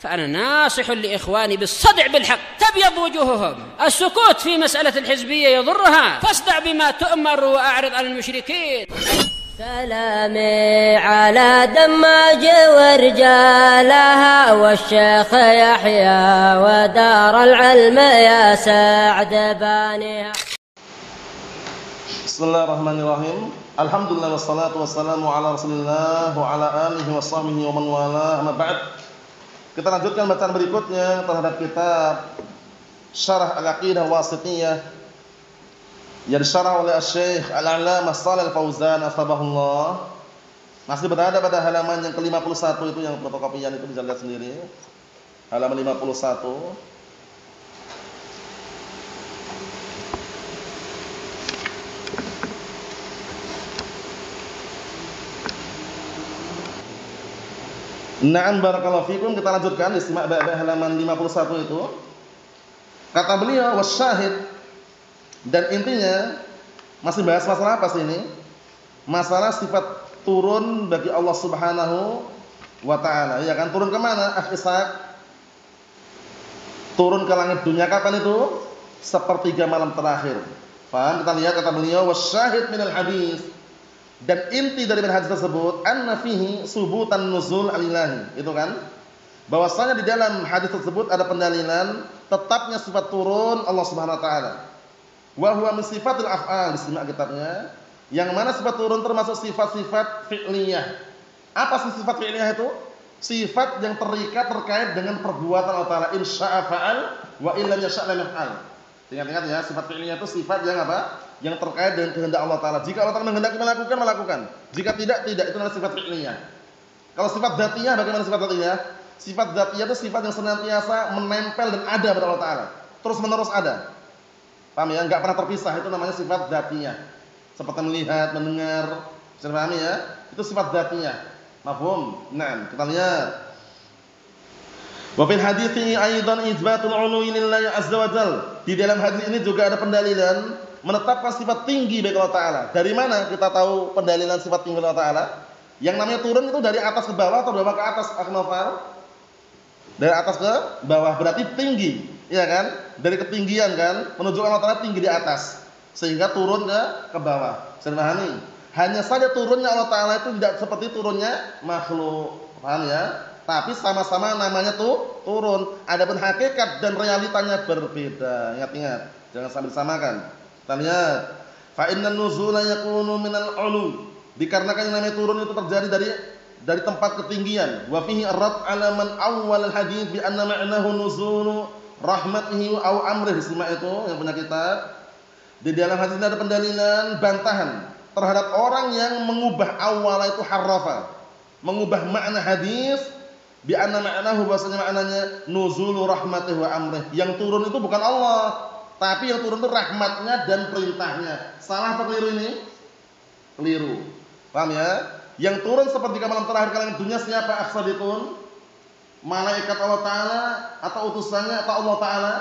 فأنا ناصح لإخواني بالصدع بالحق تبيض وجوههم. السكوت في مسألة الحزبية يضرها، فاصدع بما تؤمر وأعرض عن المشركين. سلامي على دماج ورجالها والشيخ يحيى ودار العلم يا سعد بانيها. Bismillahirrahmanirrahim. Alhamdulillah wassalatu wassalamu ala Rasulillah wa ala alihi wa sahbihi wa man wala. Amma ba'd. Kita lanjutkan bacaan berikutnya terhadap kitab Syarah Al-Aqidah Wasithiyah yang disyarah oleh Syekh Al-Allamah Shalih Al-Fauzan atsabahullah. Masih berada pada halaman yang ke-51 itu, yang fotokopian itu bisa lihat sendiri. Halaman 51. Na'am barakallahu fikum. Kita lanjutkan istimak halaman 51 itu. Kata beliau wasyahid, dan intinya masih bahas masalah apa sih ini? Masalah sifat turun bagi Allah Subhanahu wa taala. Ya kan, turun ke mana? Ishaq. Turun ke langit dunia kapan itu? Sepertiga malam terakhir. Paham? Kita lihat kata beliau wasyahid minal hadis. Dan inti dari hadis tersebut anna fihi subutan nuzul al-ilahi. Itu kan? Bahwasanya di dalam hadis tersebut ada pendalilan tetapnya sifat turun Allah Subhanahu wa taala. Wa huwa min sifatil af'al, disimak kitabnya. Yang mana sifat turun termasuk sifat-sifat fi'liyah. Apa sih sifat fi'liyah itu? Sifat yang terikat terkait dengan perbuatan Allah taala. In syaa fa'al wa illam yasha' lam yaf'al. Ingat-ingat ya, sifat fi'liyah itu sifat yang apa? Yang terkait dengan kehendak Allah taala. Jika Allah taala menghendaki melakukan, melakukan. Jika tidak, tidak. Itu adalah sifat fi'liyah. Kalau sifat dzatiyah, bagaimana sifat dzatiyah? Sifat dzatiyah itu sifat yang senantiasa menempel dan ada pada Allah taala. Terus-menerus ada. Paham ya? Enggak pernah terpisah. Itu namanya sifat dzatiyah. Seperti melihat, mendengar. Bisa pahami ya? Itu sifat dzatiyah. Mafhum? Nah, kita lihat. Wa fil hadithi aidan itsbatul 'uluwi lillahi azza wa jalla. Di dalam hadis ini juga ada pendalilan menetapkan sifat tinggi bagi Allah taala. Dari mana kita tahu pendalilan sifat tinggi Allah taala? Yang namanya turun itu dari atas ke bawah atau bawah ke atas? Akhnafal? Dari atas ke bawah berarti tinggi, ya kan? Dari ketinggian kan menunjukkan Allah taala tinggi di atas. Sehingga turun ke bawah. Bisa dipahami? Hanya saja turunnya Allah taala itu tidak seperti turunnya makhluk. Paham ya? Tapi sama-sama namanya tuh turun. Adapun hakikat dan realitanya berbeda. Ingat-ingat, jangan sampai disamakan. Kita lihat, fa innan nuzula yakunu minal 'ulu. Dikarenakan yang namanya turun itu terjadi dari tempat ketinggian. Wa fihi ar-rad 'ala man awwal al-hadits bi anna ma'nahu nuzulu rahmatihi aw amrihi. Simak itu yang punya kitab. Di dalam hadis ini ada pendalilan bantahan terhadap orang yang mengubah awal itu harrafa. Mengubah makna hadis bi anna ma'nahu, bahasanya maknanya nuzulu rahmatihi wa amrihi. Yang turun itu bukan Allah, tapi yang turun itu rahmatnya dan perintahnya. Salah atau keliru ini? Keliru. Paham ya? Yang turun seperti malam terakhir kalian dunia siapa? Akhsadikun? Malaikat Allah taala atau utusannya atau Allah taala?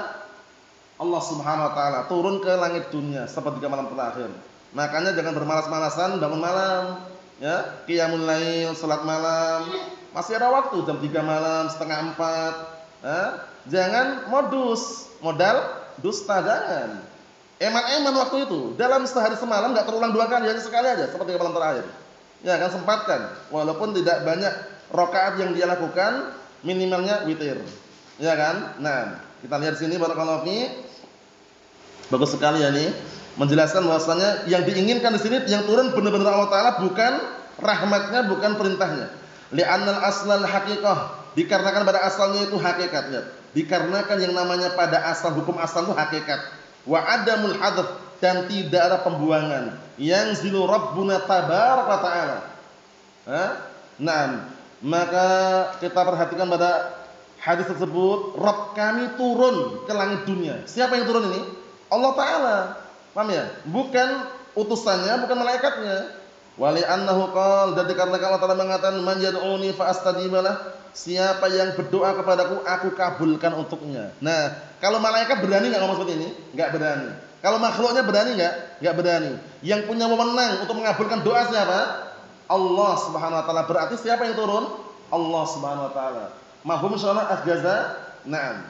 Allah Subhanahu wa taala turun ke langit dunia seperti malam terakhir. Makanya jangan bermalas-malasan bangun malam, ya. Qiyamul lail, salat malam. Masih ada waktu jam 3 malam, setengah 4. Jangan modal dusta, jangan. Eman-eman waktu itu. Dalam sehari semalam enggak terulang 2 kali, hanya sekali aja seperti malam terakhir. Ya kan, sempatkan. Walaupun tidak banyak rakaat yang dia lakukan, minimalnya witir. Ya kan? Nah, kita lihat sini barakallahu fi. Bagus sekali ya ini. Menjelaskan bahwasanya yang diinginkan di sini yang turun benar-benar Allah taala, bukan rahmatnya, bukan perintahnya. Li'annal aslal haqiqah, dikarenakan pada asalnya itu hakikat, lihat. Dikarenakan yang namanya pada asal, hukum asal itu hakikat. Wa adamul hadf, dan tidak ada pembuangan. Yang zilu rabbuna tabaraka ta'ala. Nah, maka kita perhatikan pada hadis tersebut, Rabb kami turun ke langit dunia. Siapa yang turun ini? Allah taala. Paham ya? Bukan utusannya, bukan malaikatnya. Wali annahu qala, dan dikarenakan Allah taala mengatakan man yad'uni fa astajibalah, siapa yang berdoa kepadaku aku kabulkan untuknya. Nah, kalau malaikat berani enggak ngomong seperti ini? Enggak berani. Kalau makhluknya berani enggak? Enggak berani. Yang punya wewenang untuk mengabulkan doa siapa? Allah Subhanahu wa taala. Berarti siapa yang turun? Allah Subhanahu wa taala. Mafhum insyaallah ahjaza? Naam.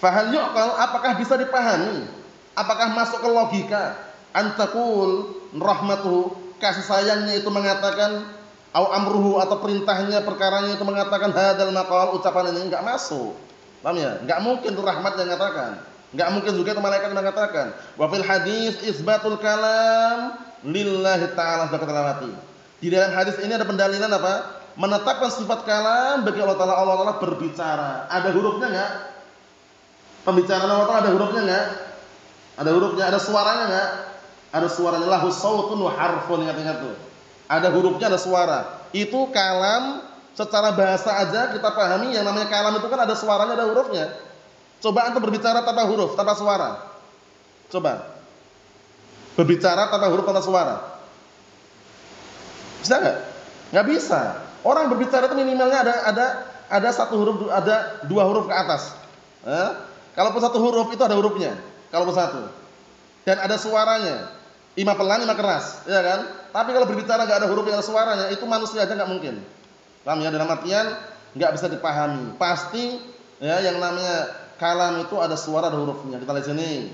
Fahal yu'qal, apakah bisa dipahami? Apakah masuk ke logika? Antakul rahmatuhu, kasih sayangnya itu mengatakan, au amruhu atau perintahnya perkaranya itu mengatakan hadal maqal, ucapan ini enggak masuk. Paham ya? Enggak mungkin itu rahmat yang mengatakan. Enggak mungkin juga itu malaikat yang mengatakan. Wa fil hadis isbatul kalam lillahi ta'ala zakatulawati. Di dalam hadis ini ada pendalilan apa? Menetapkan sifat kalam bagi Allah Ta'ala. Allah Ta'ala berbicara. Ada hurufnya enggak? Pembicaraan Allah Ta'ala ada hurufnya enggak? Ada hurufnya, ada suaranya enggak? Ada suaranya, lahu sautun wa harfun, ingat-ingat tuh. Ada hurufnya, ada suara. Itu kalam secara bahasa aja kita pahami, yang namanya kalam itu kan ada suaranya, ada hurufnya. Coba antum berbicara tanpa huruf, tanpa suara. Coba. Berbicara tanpa huruf, tanpa suara. Bisa enggak? Enggak bisa. Orang berbicara itu minimalnya ada satu huruf, ada dua huruf ke atas. Kalaupun satu huruf itu ada hurufnya. Kalaupun satu. Dan ada suaranya. Ima pelan, ima keras, ya kan? Tapi kalau berbicara enggak ada huruf yang ada suaranya, itu manusia aja enggak mungkin. Paham ya? Dalam artian enggak bisa dipahami. Pasti ya yang namanya kalam itu ada suara, ada hurufnya. Kita lihat sini.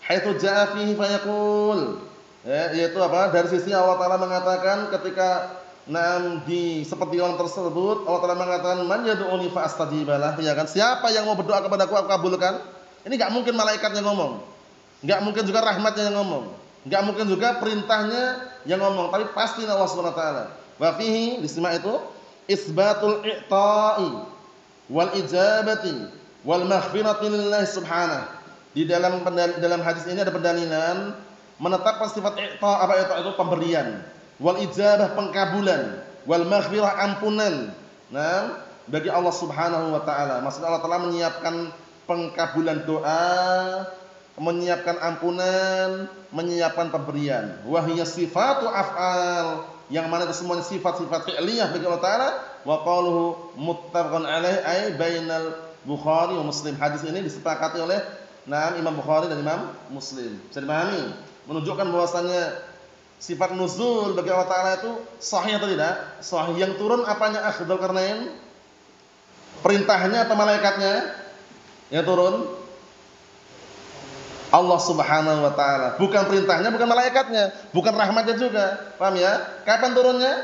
Haitsu jaa fihi fayaqul. Yaitu apa? Dari sisi Allah Taala mengatakan ketika di seperti orang tersebut, Allah Taala mengatakan man yad'uni fa astajibalah, ya kan? Siapa yang mau berdoa kepadaku aku kabulkan. Ini enggak mungkin malaikatnya ngomong. Enggak mungkin juga rahmatnya yang ngomong. Enggak mungkin juga perintahnya yang ngomong, tapi pasti Allah Subhanahu wa taala. Wa fihi disimak itu isbatul i'ta'i wal ijabati wal maghfirati lillahi subhanahu. Di dalam hadis ini ada pendalilan menetapkan sifat i'ta, apa itu pemberian, wal ijabah pengkabulan, wal maghfirah ampunan. Nah, bagi Allah Subhanahu wa taala. Maksudnya Allah Taala menyiapkan pengkabulan doa, menyiapkan ampunan, menyiapkan pemberian. Wahiyya sifatu af'al, yang mana itu semuanya sifat-sifat fi'liyah bagi Allah Taala. Wa qaluhu muttafaqun alaihi ay bainal Bukhari wa Muslim. Hadis ini disepakati oleh Imam Bukhari dan Imam Muslim. Bisa dipahami? Menunjukkan bahwasannya sifat nuzul bagi Allah Taala itu sahih atau tidak? Sahih. Yang turun apanya akhdal karnain? Perintahnya atau malaikatnya? Yang turun Allah Subhanahu wa taala. Bukan perintahnya, bukan malaikatnya, bukan rahmatnya juga. Paham ya? Kapan turunnya?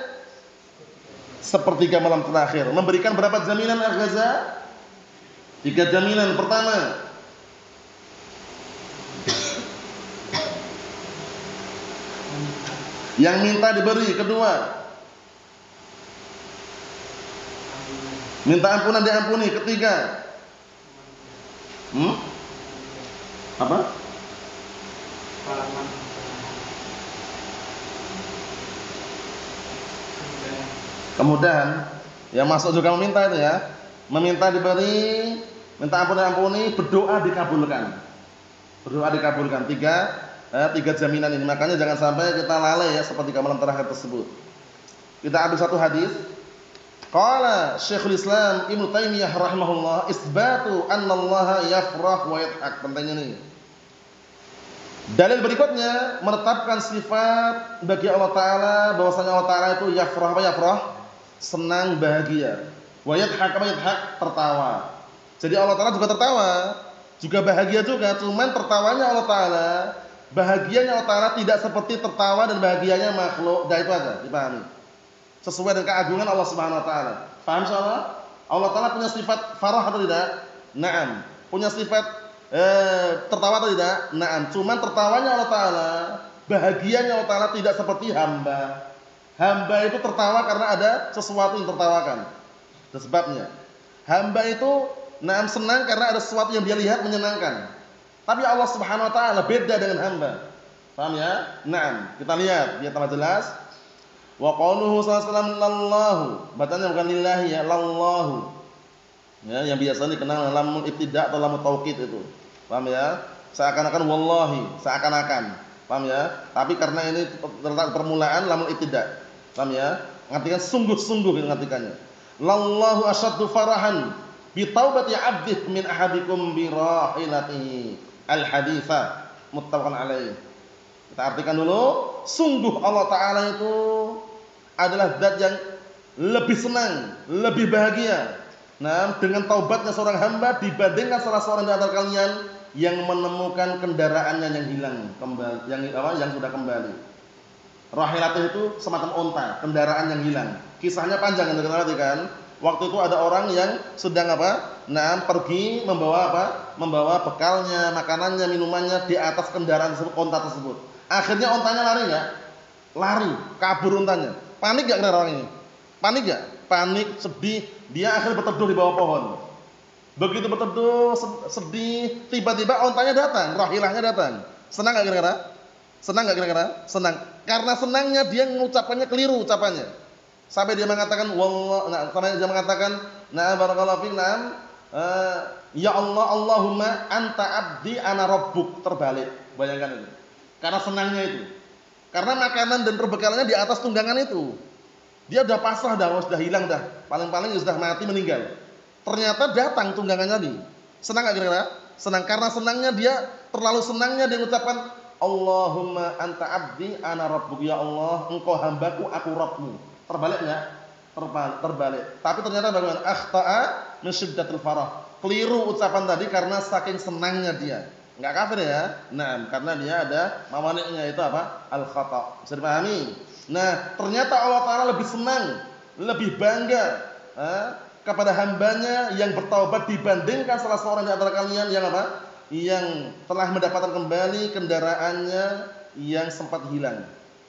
Sepertiga malam terakhir. Memberikan berapa jaminan Al-Ghaza? 3 jaminan. Pertama, yang minta diberi. Kedua, minta ampunan diampuni. Ketiga, apa? Kemudahan. Yang masuk juga meminta itu ya. Meminta diberi, minta ampun diampuni, berdoa dikabulkan. Berdoa dikabulkan. Tiga jaminan ini. Makanya jangan sampai kita lalai ya seperti malam terakhir tersebut. Kita ambil satu hadis. Qala Syekhul Islam Ibnu Taimiyah rahimahullah, isbatu annallaha yafrah wa yadhak. Penting ini. Dalil berikutnya menetapkan sifat bagi Allah Taala bahwasanya Allah Taala itu yafrah, apa yafrah? Senang, bahagia. Wa yadhak, apa yadhak? Tertawa. Jadi Allah Taala juga tertawa, juga bahagia juga, cuman tertawanya Allah Taala, bahagianya Allah Taala tidak seperti tertawa dan bahagianya makhluk. Dah itu aja, dipahami. Sesuai dengan keagungan Allah Subhanahu wa taala. Paham insyaallah? Allah Taala punya sifat farah atau tidak? Naam. Punya sifat tertawa atau tidak? Naam. Cuman tertawanya Allah Taala, bahagianya Allah Taala tidak seperti hamba. Hamba itu tertawa karena ada sesuatu yang tertawakan. Itu sebabnya. Hamba itu senang karena ada sesuatu yang dia lihat menyenangkan. Tapi Allah Subhanahu wa taala beda dengan hamba. Paham ya? Naam. Kita lihat biar tambah jelas. Wa qauluhu sallallahu lallahu. Bacanya bukan lillahi ya, lallahu. Ya, yang biasa dikenal dengan lamul ibtida atau lamul taukid itu. Paham ya? Seakan-akan wallahi, seakan-akan. Paham ya? Tapi karena ini terletak permulaan lamul ibtida. Paham ya? Ngartikan sungguh-sungguh itu ngartikannya. Lallahu asyaddu farahan bi taubati 'abdihi min ahadikum bi rahilatihi. Al-haditsa muttafaqun alaih. Kita artikan dulu, sungguh Allah Taala itu adalah zat yang lebih senang, lebih bahagia Nah, dengan taubatnya seorang hamba dibandingkan salah seorang di antara kalian yang menemukan kendaraannya yang hilang kembali, yang sudah kembali. Rahilatih itu semacam onta, kendaraan yang hilang. Kisahnya panjang, Anda ngerti kan? Waktu itu ada orang yang sedang pergi membawa membawa bekalnya, makanannya, minumannya di atas kendaraan tersebut, onta tersebut. Akhirnya ontanya lari enggak? Lari, kabur ontanya. Panik enggak kira orang ini? Panik enggak? Panik, sedih, dia akhirnya berteduh di bawah pohon. Begitu berteduh, sedih, tiba-tiba ontanya datang, rahilahnya datang. Senang enggak kira-kira? Senang enggak kira-kira? Senang. Karena senangnya dia mengucapkannya keliru ucapannya. Sampai dia mengatakan barakallahu fiik, ya Allah, Allahumma anta abdi ana rabbuk, terbalik. Bayangkan itu. Karena senangnya itu. Karena makanan dan perbekalannya di atas tunggangan itu. Dia sudah pasrah sudah hilang dah. Paling-paling sudah mati meninggal. Ternyata datang tunggangannya tadi. Senang enggak kira-kira? Senang, karena senangnya dia, terlalu senangnya dia mengucapkan Allahumma anta abdi ana rabbuk, ya Allah, engkau hambaku, aku Rabbmu. Terbalik enggak? Terbalik. Tapi ternyata bagaimana? Akhta'a min syiddatil farah. Keliru ucapan tadi karena saking senangnya dia. Enggak kafir ya. Nah, karena dia ada mawaniknya, itu apa? Al-khata'. Bisa dipahami? Nah, ternyata Allah Ta'ala lebih senang, lebih bangga kepada hambanya yang bertaubat dibandingkan salah seorang di antara kalian yang yang telah mendapatkan kembali kendaraannya yang sempat hilang.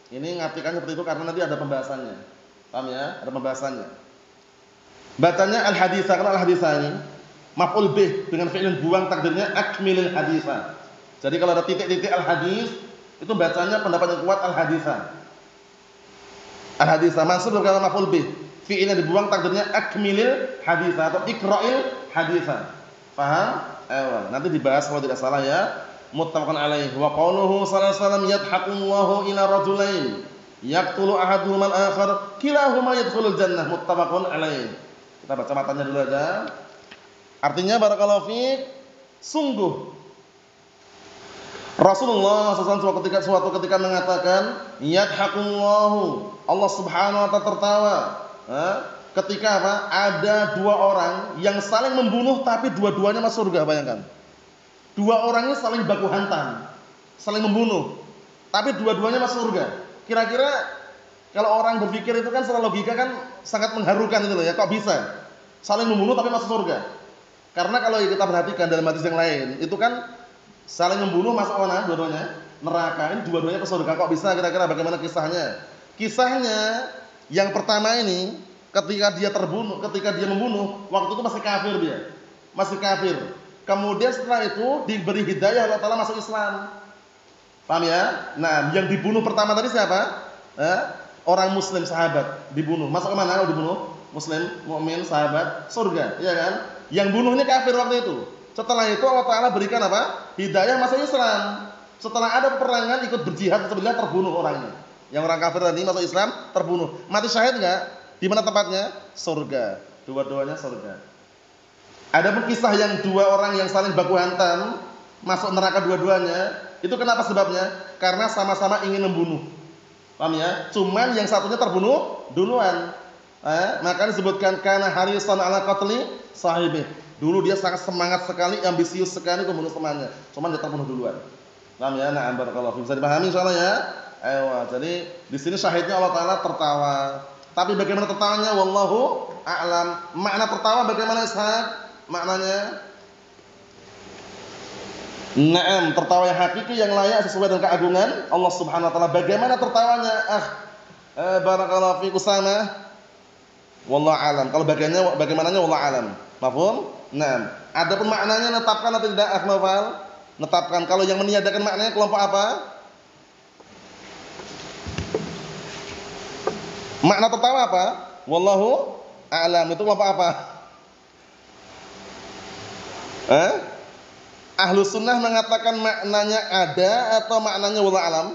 Ini ngartikan seperti itu karena nanti ada pembahasannya. Paham ya? Ada pembahasannya. Bacanya al-haditsah, karena al-haditsah ini maf'ul bih dengan fi'il buang takdirnya akmilil haditsah. Jadi kalau ada titik-titik al-hadits itu bacanya pendapat yang kuat al-haditsah. Al-haditsah mansub dengan maf'ul bih. Fi'ilnya dibuang takdirnya akmilil haditsah atau iqra'il haditsah. Paham? Nanti dibahas kalau tidak salah ya. Muttafaqun alaihi wa qauluhu sallallahu alaihi wasallam yadhaqullahu ila rajulain yaqtulu ahaduhuma al-akhar kilahuma yadkhulul jannah. Muttafaqun alaihi. Kita baca matanya dulu aja. Artinya barakallahu fiik, sungguh Rasulullah SAW suatu ketika mengatakan yadhaqullahu, Allah Subhanahu wa taala tertawa ketika ada dua orang yang saling membunuh tapi dua-duanya masuk surga. Bayangkan, dua orang ini saling baku hantam, saling membunuh tapi dua-duanya masuk surga. Kira-kira kalau orang berpikir itu kan secara logika kan sangat mengharukan itu loh ya. Kok bisa saling membunuh tapi masuk surga? Karena kalau kita perhatikan dalam hadis yang lain itu kan saling membunuh masuk mana? Dua-duanya neraka. Ini dua-duanya ke surga. Kok bisa? Kira-kira bagaimana kisahnya? Kisahnya yang pertama ini ketika dia membunuh, waktu itu masih kafir dia. Masih kafir. Kemudian setelah itu diberi hidayah Allah Ta'ala masuk Islam. Paham ya? Nah, yang dibunuh pertama tadi siapa? Orang muslim, sahabat dibunuh. Masuk ke mana kalau dibunuh? Muslim, mukmin, sahabat, surga, iya kan? Yang bunuh ini kafir waktu itu. Setelah itu Allah Ta'ala berikan apa? Hidayah masuk Islam. Setelah ada peperangan ikut berjihad sebenarnya terbunuh orangnya. Yang orang kafir tadi masuk Islam terbunuh. Mati syahid enggak? Di mana tempatnya? Surga. Dua-duanya surga. Ada pun kisah yang dua orang yang saling baku hantam masuk neraka dua-duanya. Itu kenapa sebabnya? Karena sama-sama ingin membunuh. Paham ya? Cuman yang satunya terbunuh duluan. Maka disebutkan kana harisan ala qatli sahibih. Dulu dia sangat semangat sekali, ambisius sekali membunuh temannya. Cuman dia terbunuh duluan. Paham ya? Nah, barakallahu fiik. Bisa dipahami insyaallah ya? Jadi di sini syahidnya Allah Ta'ala tertawa. Tapi bagaimana tertawanya? Wallahu a'lam. Makna tertawa bagaimana Ishaq? Maknanya? Naam, tertawa yang hakiki yang layak sesuai dengan keagungan Allah Subhanahu wa taala. Bagaimana tertawanya? Barakallahu fiik Usama. Wallahu a'lam. Kalau bagaimananya wallahu a'lam. Mafhum? Naam. Adapun maknanya netapkan atau tidak Akhnafal? Netapkan. Kalau yang meniadakan maknanya kelompok apa? Makna tertawa apa? Wallahu a'lam. Itu kelompok apa? Ahlus sunnah mengatakan maknanya ada atau maknanya wallahu a'lam?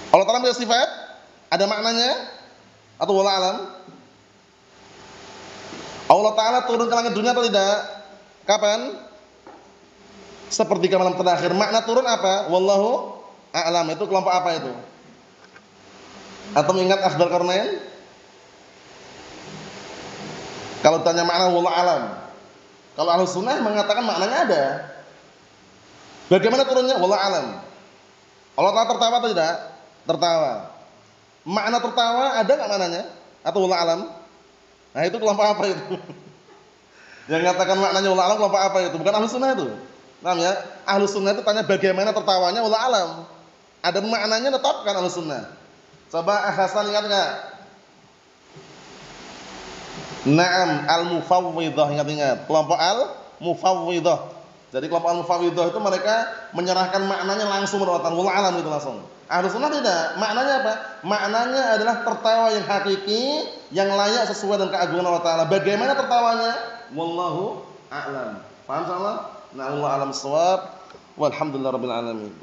Allah Ta'ala punya sifat? Ada maknanya? Atau wallahu a'lam? Allah Ta'ala turun ke langit dunia atau tidak? Kapan? Sepertiga malam terakhir. Makna turun apa? Wallahu a'lam. Itu kelompok apa itu? Atau mengingat Akhdal Qarnain? Kalau tanya makna wallahu alam. Kalau Ahlus Sunnah mengatakan maknanya ada. Bagaimana turunnya? Wallahu alam. Allah Ta'ala tertawa atau tidak? Tertawa. Makna tertawa ada enggak maknanya? Atau wallahu alam? Nah, itu kelompok apa itu? Yang mengatakan maknanya wallahu alam kelompok apa itu? Bukan Ahlus Sunnah itu. Paham ya? Ahlus Sunnah itu tanya bagaimana tertawanya wallahu alam. Ada maknanya tetapkan Ahlus Sunnah. Coba Hasan ingat enggak? Naam, al-mufawwidhah, ingat-ingat. Kelompok al-mufawwidhah. Jadi kelompok al-mufawwidhah itu mereka menyerahkan maknanya langsung kepada Allah, wallahu alam itu langsung. Ahlus Sunnah tidak. Maknanya apa? Maknanya adalah tertawa yang hakiki, yang layak sesuai dengan keagungan Allah Ta'ala. Bagaimana tertawanya? Wallahu a'lam. Paham insyaallah? Nah, wallahu a'lam bissawab. Walhamdulillahirabbil alamin.